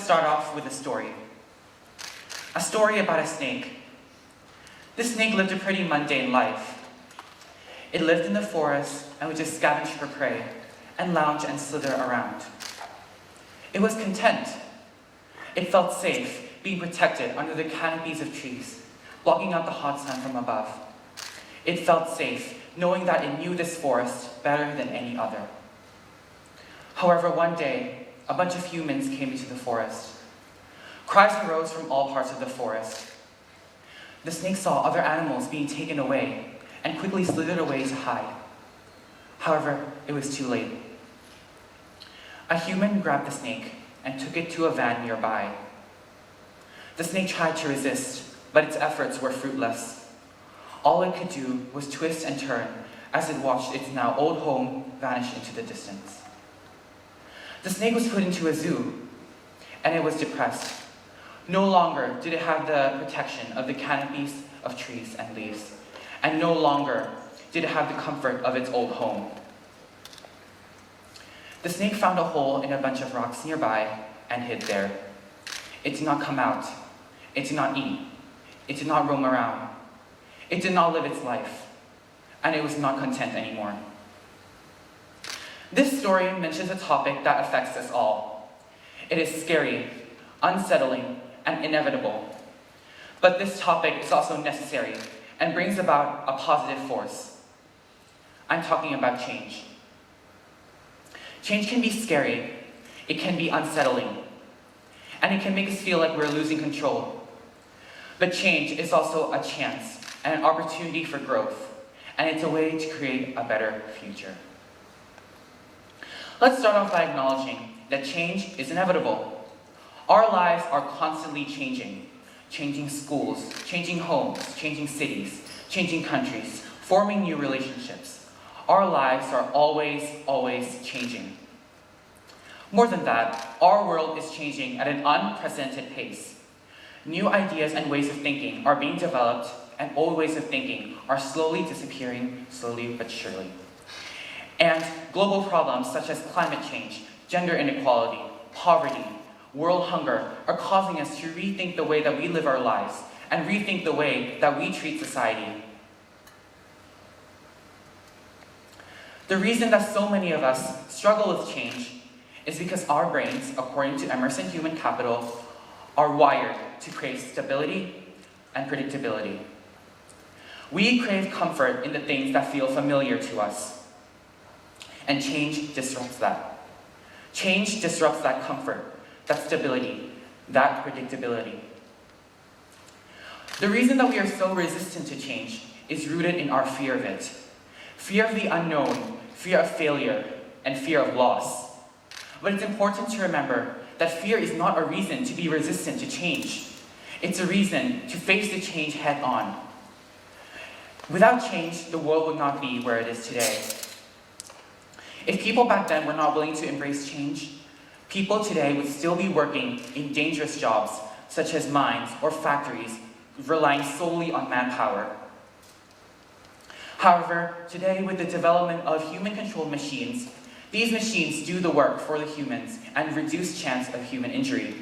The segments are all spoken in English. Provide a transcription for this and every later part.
start off with a story. A story about a snake. This snake lived a pretty mundane life. It lived in the forest and would just scavenge for prey and lounge and slither around. It was content. It felt safe, being protected under the canopies of trees, blocking out the hot sun from above. It felt safe, knowing that it knew this forest better than any other. However, one day, a bunch of humans came into the forest. Cries arose from all parts of the forest. The snake saw other animals being taken away and quickly slithered away to hide. However, it was too late. A human grabbed the snake and took it to a van nearby. The snake tried to resist, but its efforts were fruitless. All it could do was twist and turn as it watched its now old home vanish into the distance. The snake was put into a zoo, and it was depressed. No longer did it have the protection of the canopies of trees and leaves, and no longer did it have the comfort of its old home. The snake found a hole in a bunch of rocks nearby and hid there. It did not come out. It did not eat. It did not roam around. It did not live its life, and it was not content anymore. This story mentions a topic that affects us all. It is scary, unsettling, and inevitable. But this topic is also necessary and brings about a positive force. I'm talking about change. Change can be scary, it can be unsettling, and it can make us feel like we're losing control. But change is also a chance and an opportunity for growth, and it's a way to create a better future. Let's start off by acknowledging that change is inevitable. Our lives are constantly changing. Changing schools, changing homes, changing cities, changing countries, forming new relationships. Our lives are always changing. More than that, our world is changing at an unprecedented pace. New ideas and ways of thinking are being developed, and old ways of thinking are slowly disappearing, slowly but surely. And global problems such as climate change, gender inequality, poverty, world hunger are causing us to rethink the way that we live our lives and rethink the way that we treat society. The reason that so many of us struggle with change is because our brains, according to Emerson Human Capital, are wired to crave stability and predictability. We crave comfort in the things that feel familiar to us. And change disrupts that. Change disrupts that comfort, that stability, that predictability. The reason that we are so resistant to change is rooted in our fear of it. Fear of the unknown, fear of failure, and fear of loss. But it's important to remember that fear is not a reason to be resistant to change. It's a reason to face the change head on. Without change, the world would not be where it is today. If people back then were not willing to embrace change, people today would still be working in dangerous jobs, such as mines or factories, relying solely on manpower. However, today with the development of human-controlled machines, these machines do the work for the humans and reduce chance of human injury.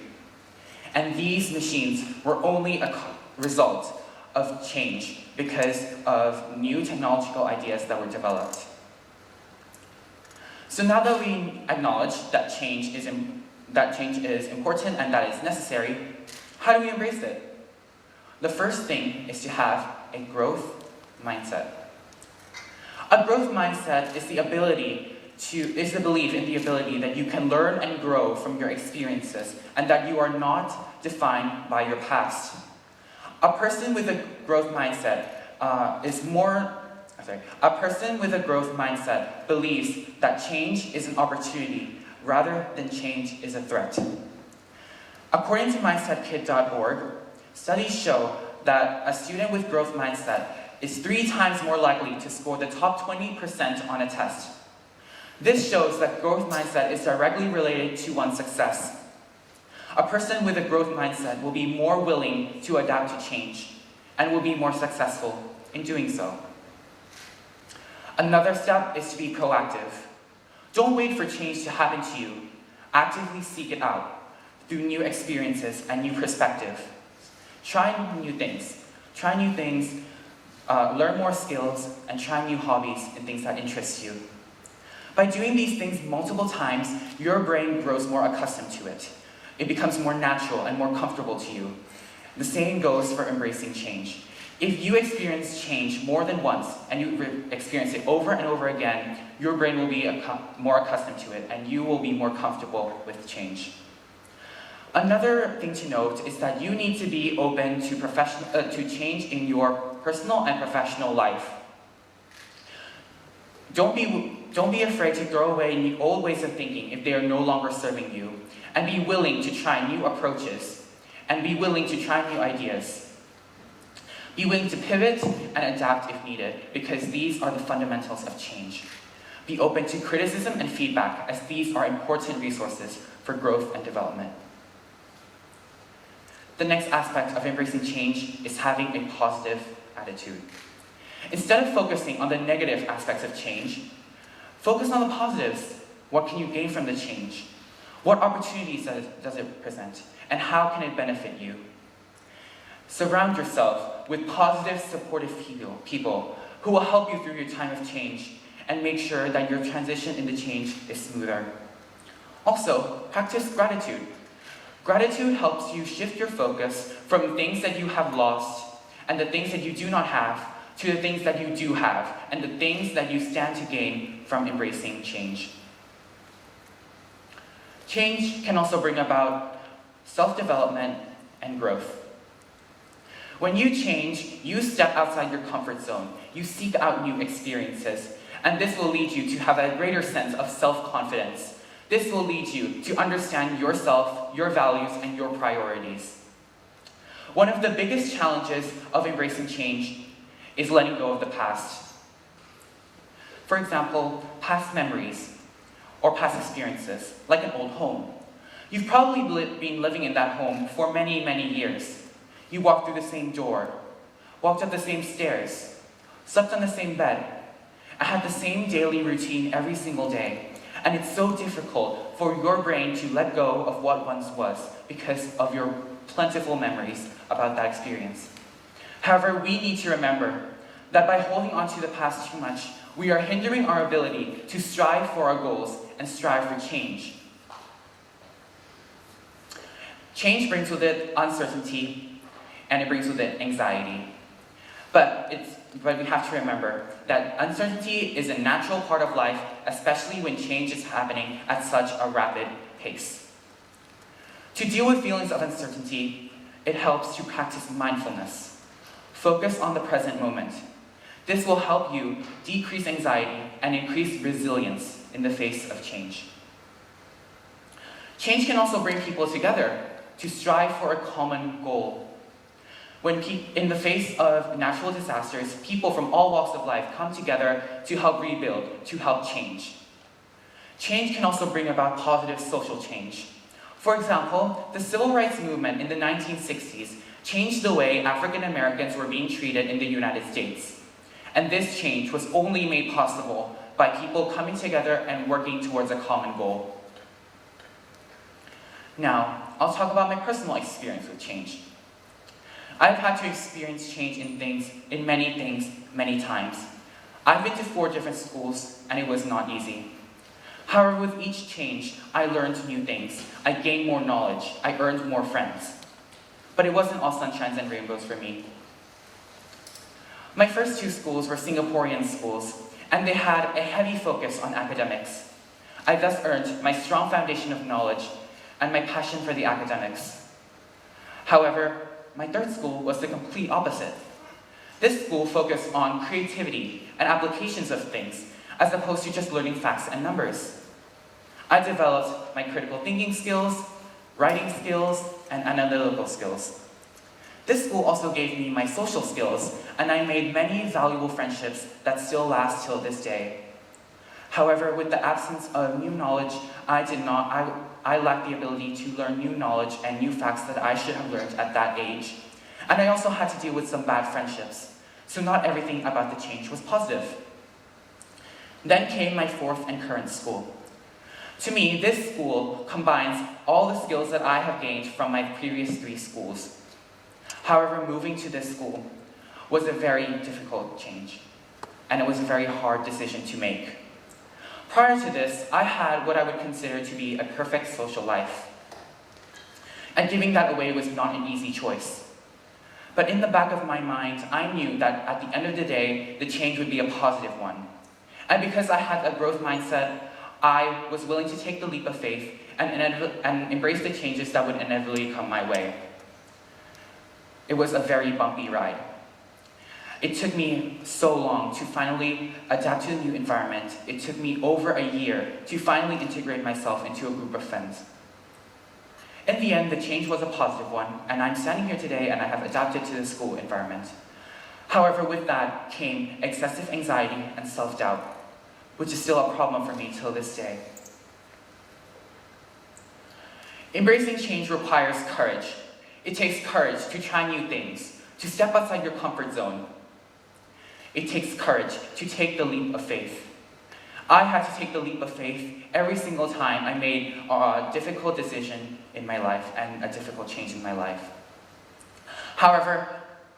And these machines were only a result of change because of new technological ideas that were developed. So now that we acknowledge that change is important and that it's necessary, how do we embrace it? The first thing is to have a growth mindset. A growth mindset is the belief in the ability that you can learn and grow from your experiences and that you are not defined by your past. A person with a growth mindset believes that change is an opportunity rather than change is a threat. According to mindsetkit.org, studies show that a student with growth mindset is 3 times more likely to score the top 20% on a test. This shows that growth mindset is directly related to one's success. A person with a growth mindset will be more willing to adapt to change and will be more successful in doing so. Another step is to be proactive. Don't wait for change to happen to you. Actively seek it out. through new experiences and new perspective. Try new things. Learn more skills, and try new hobbies and things that interest you. By doing these things multiple times, your brain grows more accustomed to it. It becomes more natural and more comfortable to you. The same goes for embracing change. If you experience change more than once, and you experience it over and over again, your brain will be more accustomed to it, and you will be more comfortable with change. Another thing to note is that you need to be open to change in your personal and professional life. Don't be afraid to throw away the old ways of thinking if they are no longer serving you, and be willing to try new approaches, and be willing to try new ideas. Be willing to pivot and adapt if needed, because these are the fundamentals of change. Be open to criticism and feedback, as these are important resources for growth and development. The next aspect of embracing change is having a positive attitude. Instead of focusing on the negative aspects of change, focus on the positives. What can you gain from the change? What opportunities does it present? And how can it benefit you? Surround yourself with positive, supportive people who will help you through your time of change and make sure that your transition into change is smoother. Also, practice gratitude. Gratitude helps you shift your focus from things that you have lost and the things that you do not have to the things that you do have and the things that you stand to gain from embracing change. Change can also bring about self-development and growth. When you change, you step outside your comfort zone. You seek out new experiences, and this will lead you to have a greater sense of self-confidence. This will lead you to understand yourself, your values, and your priorities. One of the biggest challenges of embracing change is letting go of the past. For example, past memories or past experiences, like an old home. You've probably been living in that home for many, many years. You walked through the same door, walked up the same stairs, slept on the same bed, and had the same daily routine every single day. And it's so difficult for your brain to let go of what once was because of your plentiful memories about that experience. However, we need to remember that by holding on to the past too much, we are hindering our ability to strive for our goals and strive for change. Change brings with it uncertainty, and it brings with it anxiety. But we have to remember that uncertainty is a natural part of life, especially when change is happening at such a rapid pace. To deal with feelings of uncertainty, it helps to practice mindfulness. Focus on the present moment. This will help you decrease anxiety and increase resilience in the face of change. Change can also bring people together to strive for a common goal. In the face of natural disasters, people from all walks of life come together to help rebuild, to help change. Change can also bring about positive social change. For example, the civil rights movement in the 1960s changed the way African Americans were being treated in the United States. And this change was only made possible by people coming together and working towards a common goal. Now, I'll talk about my personal experience with change. I've had to experience change in many things, many times. I've been to 4 different schools, and it was not easy. However, with each change, I learned new things. I gained more knowledge. I earned more friends. But it wasn't all sunshines and rainbows for me. My first 2 schools were Singaporean schools, and they had a heavy focus on academics. I thus earned my strong foundation of knowledge and my passion for the academics. However, my 3rd school was the complete opposite. This school focused on creativity and applications of things, as opposed to just learning facts and numbers. I developed my critical thinking skills, writing skills, and analytical skills. This school also gave me my social skills, and I made many valuable friendships that still last till this day. However, with the absence of new knowledge, I lacked the ability to learn new knowledge and new facts that I should have learned at that age. And I also had to deal with some bad friendships, so not everything about the change was positive. Then came my 4th and current school. To me, this school combines all the skills that I have gained from my previous 3 schools. However, moving to this school was a very difficult change, and it was a very hard decision to make. Prior to this, I had what I would consider to be a perfect social life. And giving that away was not an easy choice. But in the back of my mind, I knew that at the end of the day, the change would be a positive one. And because I had a growth mindset, I was willing to take the leap of faith and embrace the changes that would inevitably come my way. It was a very bumpy ride. It took me so long to finally adapt to the new environment. It took me over a year to finally integrate myself into a group of friends. In the end, the change was a positive one, and I'm standing here today and I have adapted to the school environment. However, with that came excessive anxiety and self-doubt, which is still a problem for me till this day. Embracing change requires courage. It takes courage to try new things, to step outside your comfort zone. It takes courage to take the leap of faith. I had to take the leap of faith every single time I made a difficult decision in my life and a difficult change in my life. However,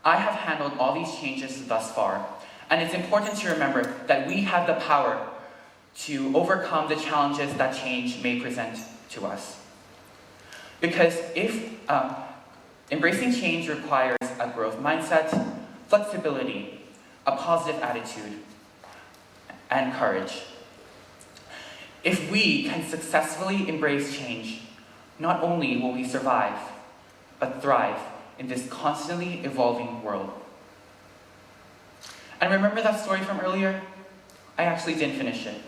I have handled all these changes thus far, and it's important to remember that we have the power to overcome the challenges that change may present to us. Because embracing change requires a growth mindset, flexibility, a positive attitude, and courage. If we can successfully embrace change, not only will we survive, but thrive in this constantly evolving world. And remember that story from earlier? I actually didn't finish it.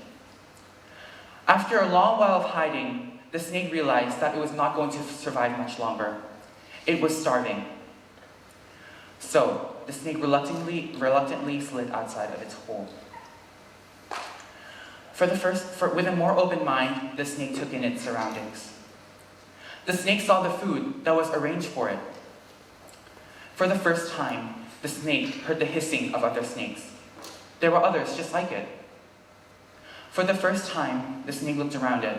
After a long while of hiding, the snake realized that it was not going to survive much longer. It was starving. So, the snake reluctantly slid outside of its hole. With a more open mind, the snake took in its surroundings. The snake saw the food that was arranged for it. For the first time, the snake heard the hissing of other snakes. There were others just like it. For the first time, the snake looked around it.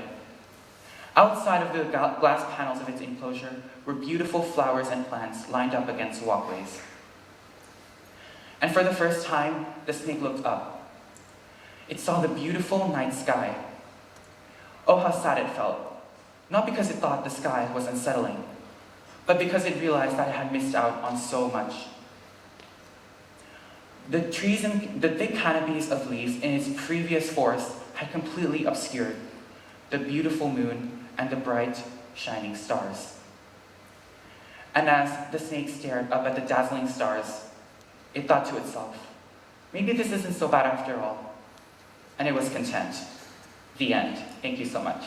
Outside of the glass panels of its enclosure were beautiful flowers and plants lined up against walkways. And for the first time, the snake looked up. It saw the beautiful night sky. Oh, how sad it felt. Not because it thought the sky was unsettling, but because it realized that it had missed out on so much. The trees and the thick canopies of leaves in its previous forest had completely obscured the beautiful moon and the bright, shining stars. And as the snake stared up at the dazzling stars, it thought to itself, maybe this isn't so bad after all. And it was content. The end. Thank you so much.